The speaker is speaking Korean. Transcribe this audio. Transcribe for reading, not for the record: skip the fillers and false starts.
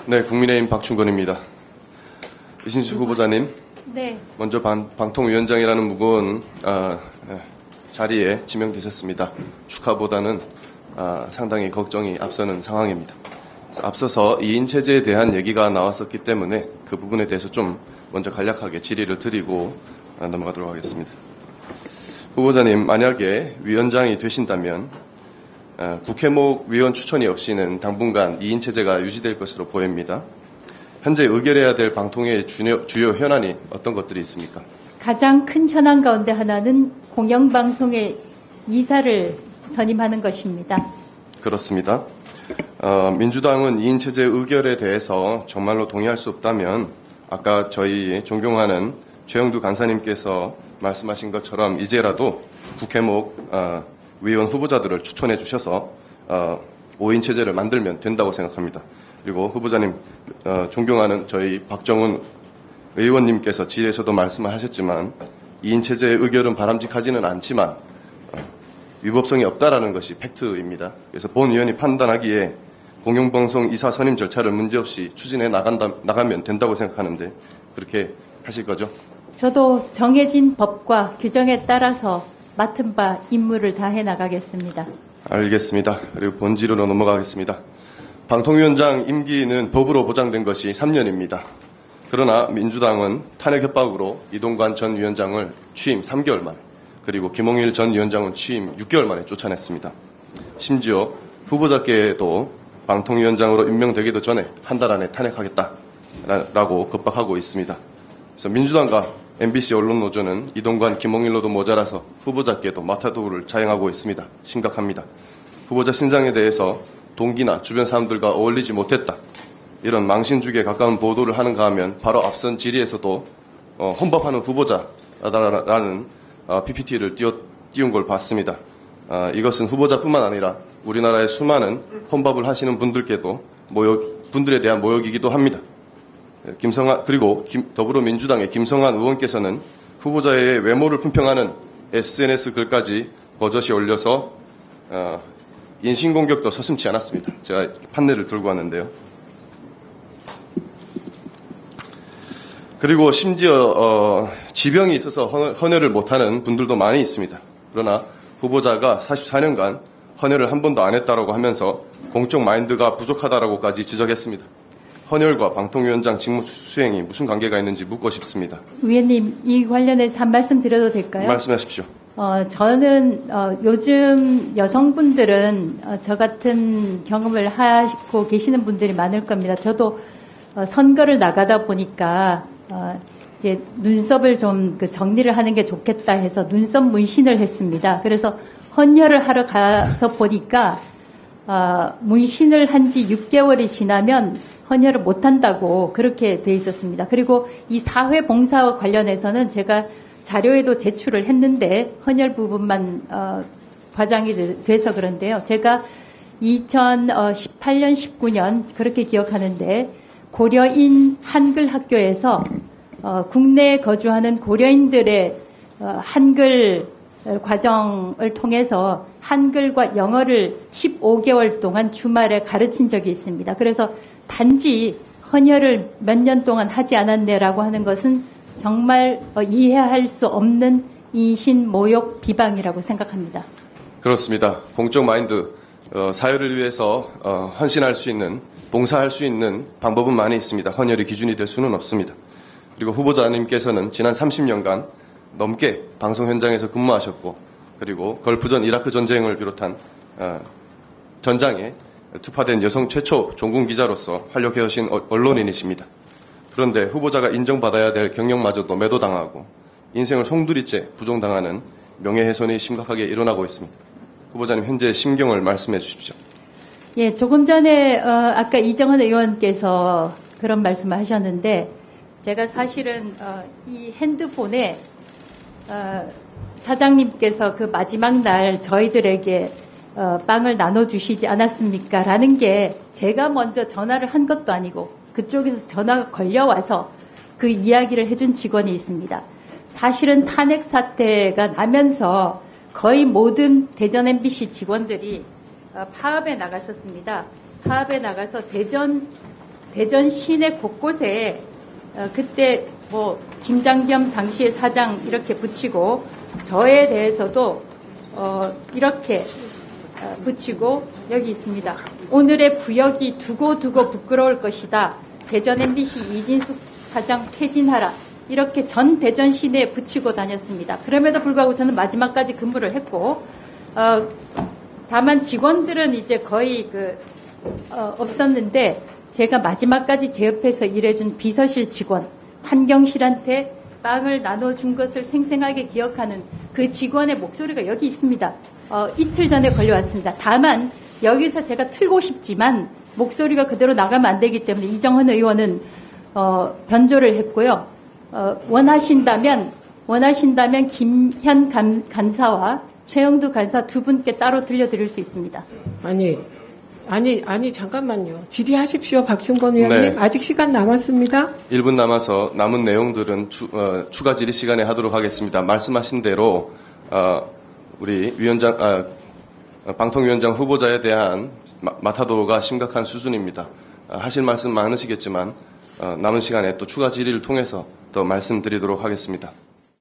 네, 국민의힘 박충건입니다. 이신수 후보자님, 네, 먼저 방통위원장이라는 무거운 자리에 지명되셨습니다. 축하보다는 상당히 걱정이 앞서는 상황입니다. 그래서 앞서서 2인 체제에 대한 얘기가 나왔었기 때문에 그 부분에 대해서 좀 먼저 간략하게 질의를 드리고 넘어가도록 하겠습니다. 후보자님, 만약에 위원장이 되신다면 국회목 위원 추천이 없이는 당분간 2인 체제가 유지될 것으로 보입니다. 현재 의결해야 될 방통위의 주요 현안이 어떤 것들이 있습니까? 가장 큰 현안 가운데 하나는 공영방송의 이사를 선임하는 것입니다. 그렇습니다. 민주당은 2인 체제 의결에 대해서 정말로 동의할 수 없다면 아까 저희 존경하는 최영두 간사님께서 말씀하신 것처럼 이제라도 국회목 위원 후보자들을 추천해 주셔서 5인 체제를 만들면 된다고 생각합니다. 그리고 후보자님, 존경하는 저희 박정훈 의원님께서 질의에서도 말씀을 하셨지만 2인 체제의 의결은 바람직하지는 않지만 위법성이 없다라는 것이 팩트입니다. 그래서 본 의원이 판단하기에 공영방송 이사 선임 절차를 문제없이 추진해 나가면 된다고 생각하는데 그렇게 하실 거죠? 저도 정해진 법과 규정에 따라서 맡은 바 임무를 다해 나가겠습니다. 알겠습니다. 그리고 본질로 넘어가겠습니다. 방통위원장 임기는 법으로 보장된 것이 3년입니다. 그러나 민주당은 탄핵 협박으로 이동관 전 위원장을 취임 3개월 만에 그리고 김홍일 전 위원장은 취임 6개월 만에 쫓아냈습니다. 심지어 후보자께도 방통위원장으로 임명되기도 전에 한 달 안에 탄핵하겠다라고 겁박하고 있습니다. 그래서 민주당과 MBC 언론노조는 이동관, 김홍일로도 모자라서 후보자께도 마타도를 자행하고 있습니다. 심각합니다. 후보자 신상에 대해서 동기나 주변 사람들과 어울리지 못했다. 이런 망신주기에 가까운 보도를 하는가 하면 바로 앞선 질의에서도 혼밥하는 후보자라는 PPT를 띄운 걸 봤습니다. 이것은 후보자뿐만 아니라 우리나라의 수많은 혼밥을 하시는 분들께도 분들에 대한 모욕이기도 합니다. 그리고 더불어민주당의 김성환 의원께서는 후보자의 외모를 품평하는 SNS 글까지 버젓이 올려서 인신공격도 서슴지 않았습니다. 제가 판례를 들고 왔는데요. 그리고 심지어 지병이 있어서 헌혈을 못하는 분들도 많이 있습니다. 그러나 후보자가 44년간 헌혈을 한 번도 안 했다라고 하면서 공적 마인드가 부족하다라고까지 지적했습니다. 헌혈과 방통위원장 직무 수행이 무슨 관계가 있는지 묻고 싶습니다. 위원님, 이 관련해서 한 말씀 드려도 될까요? 말씀하십시오. 저는 요즘 여성분들은 저 같은 경험을 하고 계시는 분들이 많을 겁니다. 저도 선거를 나가다 보니까 이제 눈썹을 좀 정리를 하는 게 좋겠다 해서 눈썹 문신을 했습니다. 그래서 헌혈을 하러 가서 보니까 문신을 한 지 6개월이 지나면 헌혈을 못한다고 그렇게 돼 있었습니다. 그리고 이 사회봉사와 관련해서는 제가 자료에도 제출을 했는데 헌혈 부분만 과장이 돼서 그런데요. 제가 2018년, 19년 그렇게 기억하는데 고려인 한글 학교에서 국내에 거주하는 고려인들의 한글 과정을 통해서 한글과 영어를 15개월 동안 주말에 가르친 적이 있습니다. 그래서 단지 헌혈을 몇 년 동안 하지 않았네라고 하는 것은 정말 이해할 수 없는 인신 모욕 비방이라고 생각합니다. 그렇습니다. 공적 마인드, 사회를 위해서 헌신할 수 있는, 봉사할 수 있는 방법은 많이 있습니다. 헌혈이 기준이 될 수는 없습니다. 그리고 후보자님께서는 지난 30년간 넘게 방송 현장에서 근무하셨고 그리고 걸프전 이라크 전쟁을 비롯한 전장에 투파된 여성 최초 종군 기자로서 활약해오신 언론인이십니다. 그런데 후보자가 인정받아야 될 경력마저도 매도당하고 인생을 송두리째 부정당하는 명예훼손이 심각하게 일어나고 있습니다. 후보자님 현재 심경을 말씀해 주십시오. 예, 조금 전에 아까 이정헌 의원께서 그런 말씀을 하셨는데 제가 사실은 이 핸드폰에 사장님께서 그 마지막 날 저희들에게 빵을 나눠주시지 않았습니까? 라는 게 제가 먼저 전화를 한 것도 아니고 그쪽에서 전화가 걸려와서 그 이야기를 해준 직원이 있습니다. 사실은 탄핵 사태가 나면서 거의 모든 대전 MBC 직원들이 파업에 나갔었습니다. 파업에 나가서 대전 대전 시내 곳곳에 그때 뭐 김장겸 당시의 사장 이렇게 붙이고 저에 대해서도 이렇게 붙이고 여기 있습니다. 오늘의 부역이 두고 부끄러울 것이다. 대전 MBC 이진숙 사장 퇴진하라. 이렇게 전 대전 시내에 붙이고 다녔습니다. 그럼에도 불구하고 저는 마지막까지 근무를 했고 다만 직원들은 이제 거의 없었는데 제가 마지막까지 제 옆에서 일해준 비서실 직원 한경실한테 빵을 나눠준 것을 생생하게 기억하는 그 직원의 목소리가 여기 있습니다. 이틀 전에 걸려왔습니다. 다만 여기서 제가 틀고 싶지만 목소리가 그대로 나가면 안 되기 때문에 이정헌 의원은 변조를 했고요. 원하신다면 김현 간사와 최영두 간사 두 분께 따로 들려드릴 수 있습니다. 아니, 잠깐만요. 질의하십시오, 박충건 의원님. 네. 아직 시간 남았습니다. 1분 남아서 남은 내용들은 추가 질의 시간에 하도록 하겠습니다. 말씀하신 대로 우리 방통위원장 후보자에 대한 마타도가 심각한 수준입니다. 하실 말씀 많으시겠지만 남은 시간에 또 추가 질의를 통해서 더 말씀드리도록 하겠습니다.